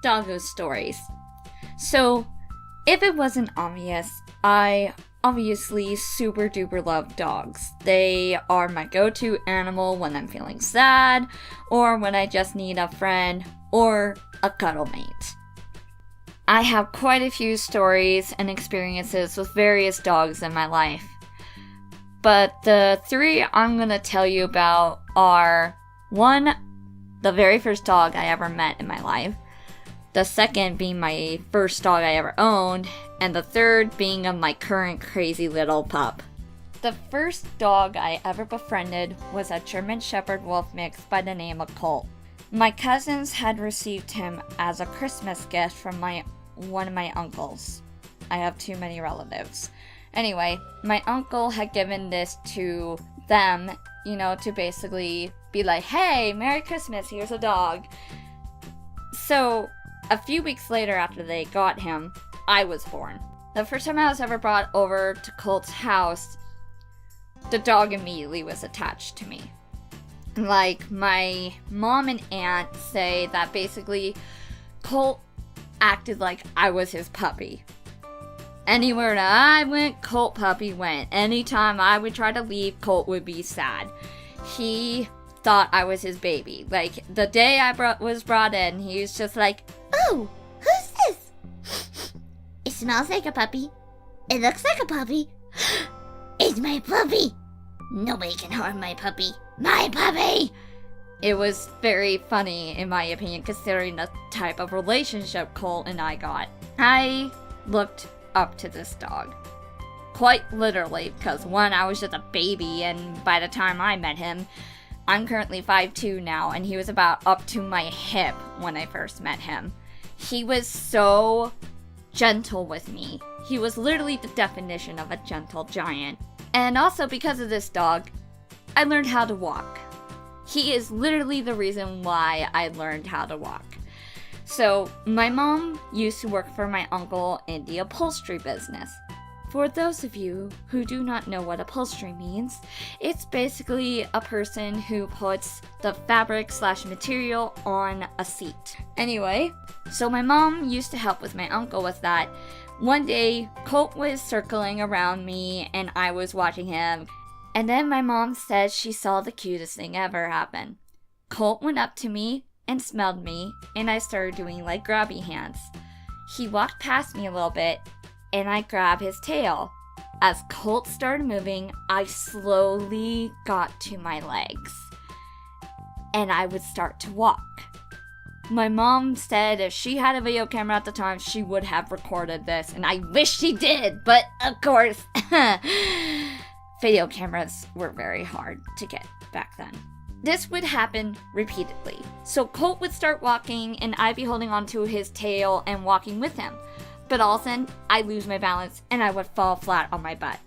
Doggo Stories. So, if it wasn't obvious, I obviously super duper love dogs. They are my go-to animal when I'm feeling sad, or when I just need a friend, or a cuddle mate. I have quite a few stories and experiences with various dogs in my life. But the three I'm gonna tell you about are, one, the very first dog I ever met in my life. The second being my first dog I ever owned, and the third being of my current crazy little pup. The first dog I ever befriended was a German Shepherd Wolf mix by the name of Colt. My cousins had received him as a Christmas gift from one of my uncles. I have too many relatives. Anyway, my uncle had given this to them, to basically be like, hey, Merry Christmas, here's a dog. So, a few weeks later after they got him, I was born. The first time I was ever brought over to Colt's house, the dog immediately was attached to me. Like, my mom and aunt say that basically Colt acted like I was his puppy. Anywhere that I went, Colt puppy went. Anytime I would try to leave, Colt would be sad. He thought I was his baby. Like, the day I was brought in, he was just like, "Oh, who's this? It smells like a puppy. It looks like a puppy. It's my puppy. Nobody can harm my puppy. My puppy!" It was very funny, in my opinion, considering the type of relationship Colt and I got. I looked up to this dog. Quite literally, because one, I was just a baby, and by the time I met him, I'm currently 5'2" now, and he was about up to my hip when I first met him. He was so gentle with me. He was literally the definition of a gentle giant. And also because of this dog, I learned how to walk. He is literally the reason why I learned how to walk. So, my mom used to work for my uncle in the upholstery business. For those of you who do not know what upholstery means, it's basically a person who puts the fabric/material on a seat. Anyway, so my mom used to help with my uncle with that. One day, Colt was circling around me and I was watching him. And then my mom said she saw the cutest thing ever happen. Colt went up to me and smelled me, and I started doing like grabby hands. He walked past me a little bit, and I grabbed his tail. As Colt started moving, I slowly got to my legs, and I would start to walk. My mom said if she had a video camera at the time, she would have recorded this, and I wish she did, but of course, video cameras were very hard to get back then. This would happen repeatedly. So Colt would start walking and I'd be holding onto his tail and walking with him. But all of a sudden, I'd lose my balance and I would fall flat on my butt.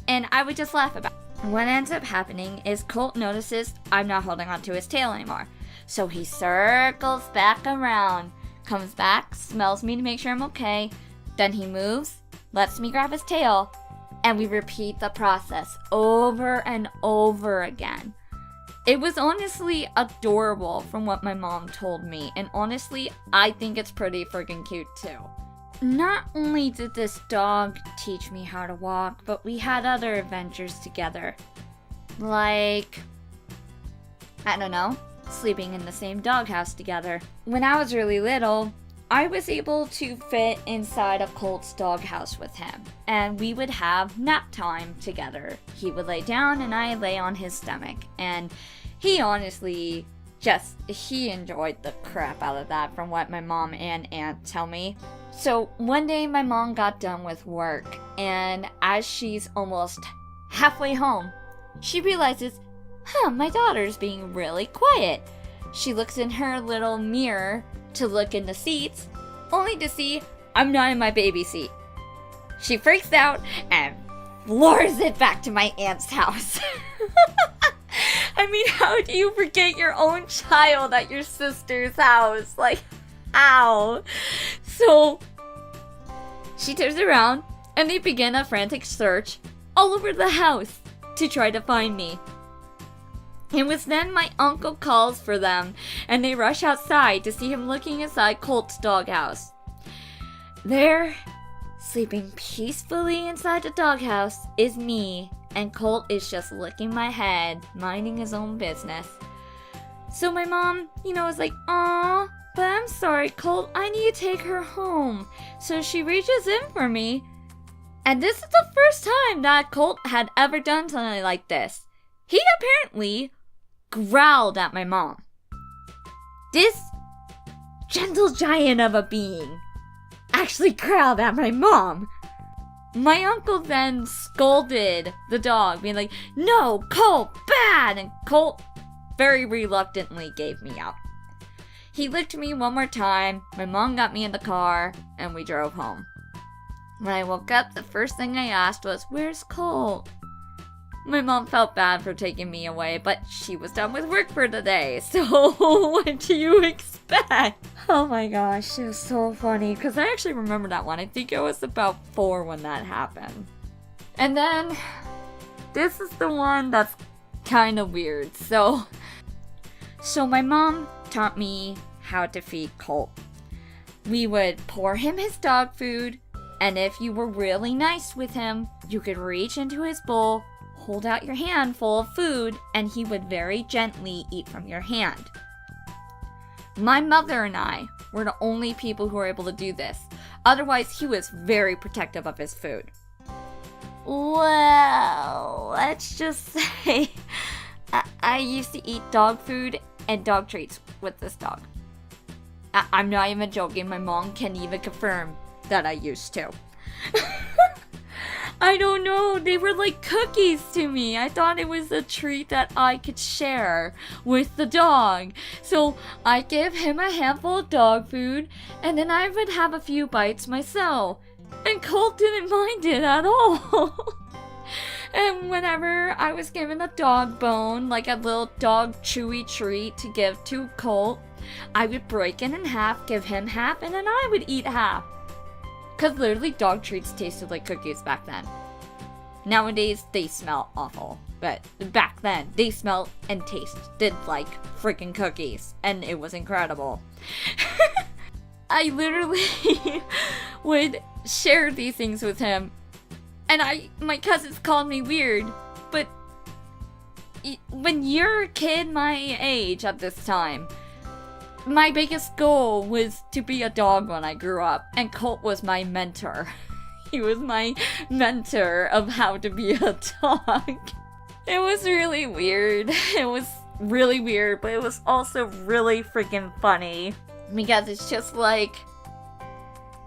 And I would just laugh about it. What ends up happening is Colt notices I'm not holding onto his tail anymore. So he circles back around, comes back, smells me to make sure I'm okay. Then he moves, lets me grab his tail, and we repeat the process over and over again. It was honestly adorable from what my mom told me, and honestly, I think it's pretty freaking cute too. Not only did this dog teach me how to walk, but we had other adventures together. Like, I don't know, sleeping in the same doghouse together. When I was really little, I was able to fit inside a Colt's doghouse with him, and we would have nap time together. He would lay down and I lay on his stomach, and he honestly he enjoyed the crap out of that from what my mom and aunt tell me. So one day my mom got done with work, and as she's almost halfway home, she realizes, my daughter's being really quiet. She looks in her little mirror to look in the seats, only to see I'm not in my baby seat. She freaks out and floors it back to my aunt's house. I mean, how do you forget your own child at your sister's house? Like, how? So, she turns around and they begin a frantic search all over the house to try to find me. It was then my uncle calls for them, and they rush outside to see him looking inside Colt's doghouse. There, sleeping peacefully inside the doghouse, is me, and Colt is just licking my head, minding his own business. So my mom, was like, "Aw, but I'm sorry, Colt, I need to take her home." So she reaches in for me, and this is the first time that Colt had ever done something like this. He apparently growled at my mom. This gentle giant of a being actually growled at my mom. My uncle then scolded the dog, being like, "No, Colt, bad!" And Colt very reluctantly gave me out. He licked me one more time, my mom got me in the car, and we drove home. When I woke up, the first thing I asked was, "Where's Colt?" My mom felt bad for taking me away, but she was done with work for the day, so what do you expect? Oh my gosh, it was so funny, because I actually remember that one. I think I was about 4 when that happened. And then, this is the one that's kind of weird. So my mom taught me how to feed Colt. We would pour him his dog food, and if you were really nice with him, you could reach into his bowl, hold out your hand full of food, and he would very gently eat from your hand. My mother and I were the only people who were able to do this. Otherwise, he was very protective of his food. Well, let's just say I used to eat dog food and dog treats with this dog. I'm not even joking. My mom can even confirm that I used to. I don't know, they were like cookies to me. I thought it was a treat that I could share with the dog. So I give him a handful of dog food, and then I would have a few bites myself. And Colt didn't mind it at all. And whenever I was given a dog bone, like a little dog chewy treat to give to Colt, I would break it in half, give him half, and then I would eat half. Because literally dog treats tasted like cookies back then. Nowadays, they smell awful. But back then, they smelled and tasted like freaking cookies. And it was incredible. I literally would share these things with him. And my cousins called me weird. But when you're a kid my age at this time, my biggest goal was to be a dog when I grew up, and Colt was my mentor. He was my mentor of how to be a dog. It was really weird. It was really weird, but it was also really freaking funny. Because it's just like,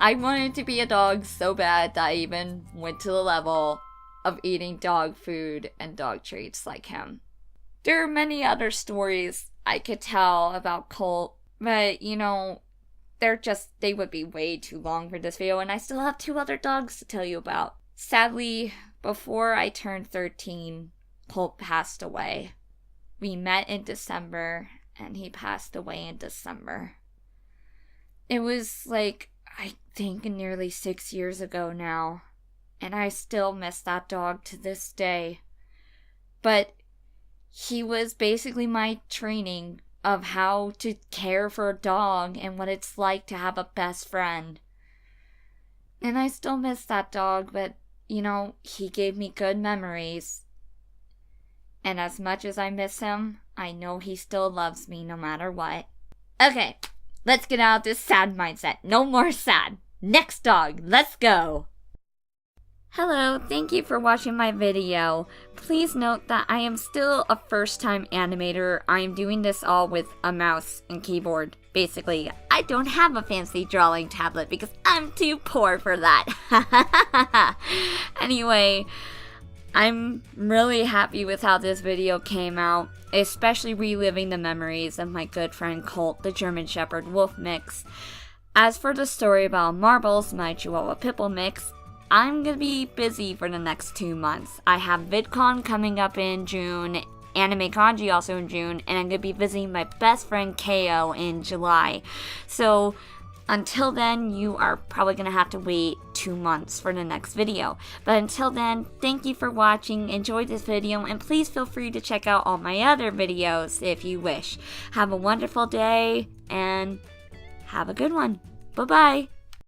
I wanted to be a dog so bad that I even went to the level of eating dog food and dog treats like him. There are many other stories I could tell about Colt, but, they would be way too long for this video, and I still have 2 other dogs to tell you about. Sadly, before I turned 13, Colt passed away. We met in December, and he passed away in December. It was I think nearly 6 years ago now, and I still miss that dog to this day. But he was basically my training of how to care for a dog and what it's like to have a best friend. And I still miss that dog, but, he gave me good memories. And as much as I miss him, I know he still loves me no matter what. Okay, let's get out of this sad mindset. No more sad. Next dog, let's go! Hello, thank you for watching my video. Please note that I am still a first-time animator. I am doing this all with a mouse and keyboard. Basically, I don't have a fancy drawing tablet because I'm too poor for that. Anyway, I'm really happy with how this video came out, especially reliving the memories of my good friend Colt, the German Shepherd Wolf mix. As for the story about Marbles, my Chihuahua Pitbull mix, I'm gonna be busy for the next 2 months. I have VidCon coming up in June, Anime Kanji also in June, and I'm gonna be visiting my best friend KO in July. So Until then, you are probably going to have to wait 2 months for the next video. But until then, thank you for watching, enjoy this video, and please feel free to check out all my other videos if you wish. Have a wonderful day, and have a good one. Bye-bye.